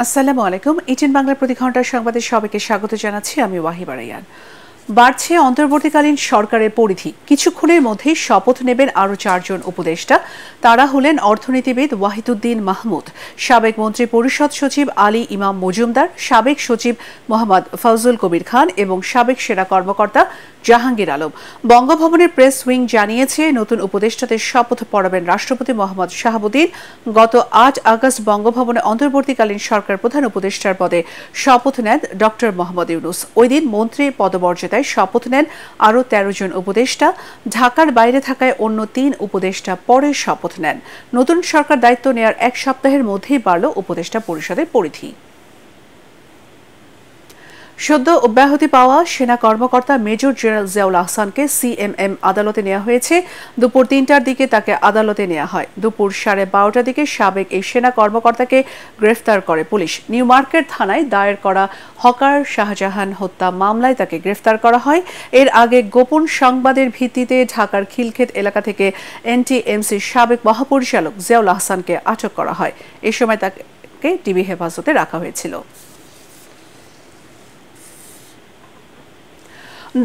আসসালামু আলাইকুম। ইটিন বাংলার প্রতি ঘন্টার সংবাদে সবাইকে স্বাগত জানাচ্ছি। আমি ওয়াহিবা রাইয়ান। বাড়ছে অন্তর্বর্তীকালীন সরকারের পরিধি। কিছুক্ষণের মধ্যেই শপথ নেবেন আরও 4 জন উপদেষ্টা। তারা হলেন অর্থনীতিবিদ ওয়াহিদুদ্দিন মাহমুদ, সাবেক মন্ত্রী পরিষদ সচিব আলী ইমাম মজুমদার, সাবেক সচিব মোহাম্মদ ফজলুল কবির খান এবং সাবেক সেনা কর্মকর্তা জাহাঙ্গীর আলম। বঙ্গভবনের প্রেস উইং জানিয়েছে, নতুন উপদেষ্টাদের শপথ পড়াবেন রাষ্ট্রপতি মোহাম্মদ শাহাবুদ্দিন। গত 8 আগস্ট বঙ্গভবনে অন্তর্বর্তীকালীন সরকার প্রধান উপদেষ্টার পদে শপথ নেন ডক্টর মোহাম্মদ ইউনূস। ওই দিন মন্ত্রী পদমর্যাদায় শপথ নেন আরও 13 জন উপদেষ্টা। ঢাকার বাইরে থাকায় অন্য 3 উপদেষ্টা পরে শপথ নেন। নতুন সরকার দায়িত্ব নেয়ার 1 সপ্তাহের মধ্যেই বাড়ল উপদেষ্টা পরিষদের পরিধি। সদ্য অব্যাহতি পাওয়া সেনা কর্মকর্তা মেজর জেনারেল জিয়াউল আহসানকে সিএমএম আদালতে নেওয়া হয়েছে। দুপুর 3টার দিকে তাকে আদালতে নেওয়া হয়। দুপুর 12:30টার দিকে সাবেক এই সেনা কর্মকর্তাকে গ্রেফতার করে পুলিশ। নিউ মার্কেট থানায় দায়ের করা হকার শাহজাহান হত্যা মামলায় তাকে গ্রেফতার করা হয়। এর আগে গোপন সংবাদের ভিত্তিতে ঢাকার খিলক্ষেত এলাকা থেকে এনটিএমসির সাবেক মহাপরিচালক জিয়াউল আহসানকে আটক করা হয়। এ সময় তাকে ডিবি হেফাজতে রাখা হয়েছিল।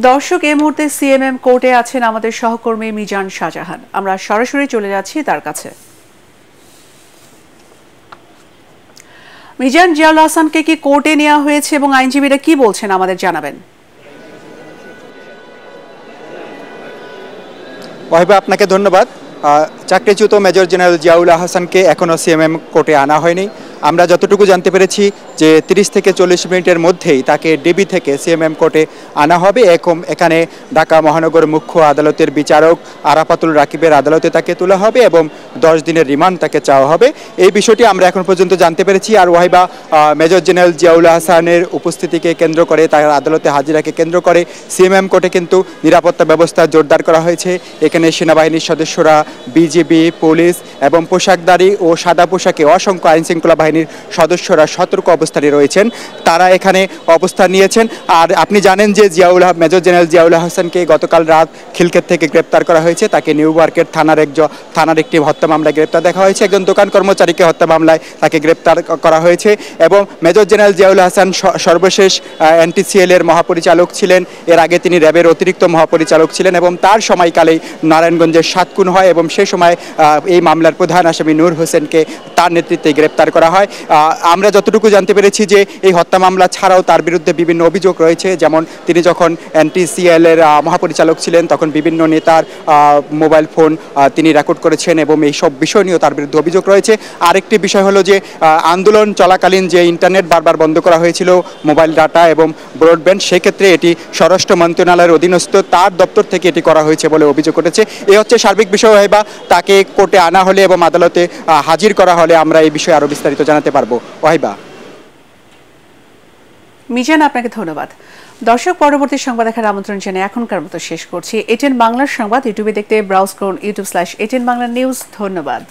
দর্শক, এই মুহূর্তে সিএমএম কোর্টে আছেন আমাদের সহকর্মী মিজান শাহজাহান। আমরা সরাসরি চলে যাচ্ছি তার কাছে। মিজান, জিয়াউল আহসানকে কি কোর্টে নেওয়া হয়েছে এবং আইনজীবীরা কি বলছেন আমাদের জানাবেন। ওয়াহিবা, আপনাকে ধন্যবাদ। চাকরিচ্যুত মেজর জেনারেল জিয়াউল আহসানকে এখনও সিএমএম কোর্টে আনা হয়নি। আমরা যতটুকু জানতে পেরেছি যে 30 থেকে 40 মিনিটের মধ্যেই তাকে ডিবি থেকে সিএমএম কোর্টে আনা হবে। এখানে ঢাকা মহানগর মুখ্য আদালতের বিচারক আরাফাতুল রাকিবের আদালতে তাকে তোলা হবে এবং 10 দিনের রিমান্ড তাকে চাওয়া হবে। এই বিষয়টি আমরা এখন পর্যন্ত জানতে পেরেছি। আর ওয়াহিবা, মেজর জেনারেল জিয়াউল আহসানের উপস্থিতিকে কেন্দ্র করে, তার আদালতে হাজিরাকে কেন্দ্র করে সিএমএম কোর্টে কিন্তু নিরাপত্তা ব্যবস্থা জোরদার করা হয়েছে। এখানে সেনাবাহিনীর সদস্যরা, বিজিবি, পুলিশ এবং পোশাকধারী ও সাদা পোশাকে অসংখ্য আইনশৃঙ্খলা বাহিনীর সদস্যরা সতর্ক অবস্থানে রয়েছেন। তারা এখানে অবস্থান নিয়েছেন। আর আপনি জানেন যে মেজর জেনারেল জিয়াউল আহসানকে গতকাল রাত খিলক্ষেত থেকে গ্রেপ্তার করা হয়েছে। তাকে নিউ মার্কেট থানার একটি হত্যা মামলায় গ্রেপ্তার দেখা হয়েছে। একজন দোকান কর্মচারীকে হত্যা মামলায় তাকে গ্রেপ্তার করা হয়েছে। এবং মেজর জেনারেল জিয়াউল আহসান সর্বশেষ এনটিসিএল এর মহাপরিচালক ছিলেন। এর আগে তিনি র্যাবের অতিরিক্ত মহাপরিচালক ছিলেন এবং তার সময়কালেই নারায়ণগঞ্জের 7 খুন হয় এবং সে সময় এই মামলার প্রধান আসামি নূর হোসেনকে তার নেতৃত্বে গ্রেপ্তার করা হয়। আমরা যতটুকু জানতে পেরেছি যে এই হত্যা মামলা ছাড়াও তার বিরুদ্ধে বিভিন্ন অভিযোগ রয়েছে। যেমন তিনি যখন এনটিসিএল এর মহাপরিচালক ছিলেন তখন বিভিন্ন নেতার মোবাইল ফোন তিনি রেকর্ড করেছেন এবং এই সব বিষয় নিয়েও তার বিরুদ্ধে অভিযোগ রয়েছে। আরেকটি বিষয় হলো যে আন্দোলন চলাকালীন যে ইন্টারনেট বারবার বন্ধ করা হয়েছিল, মোবাইল ডাটা এবং ব্রডব্যান্ড, সেক্ষেত্রে এটি স্বরাষ্ট্র মন্ত্রণালয়ের অধীনস্থ তার দপ্তর থেকে এটি করা হয়েছে বলে অভিযোগ করেছে। এই হচ্ছে সার্বিক বিষয়। বা তাকে কোর্টে আনা হলে এবং আদালতে হাজির করা হলে আমরা এই বিষয়ে আরো বিস্তারিত জানাতে পারবো। ওয়াহিবা। মিজান, আপনাকে ধন্যবাদ। দর্শক, পরবর্তী সংবাদ দেখার আমন্ত্রণ জানিয়ে এখনকার মতো শেষ করছি। এটিএন বাংলার সংবাদ ইউটিউবে দেখতে ব্রাউজ করুন youtube/ATN Bangla News। ধন্যবাদ।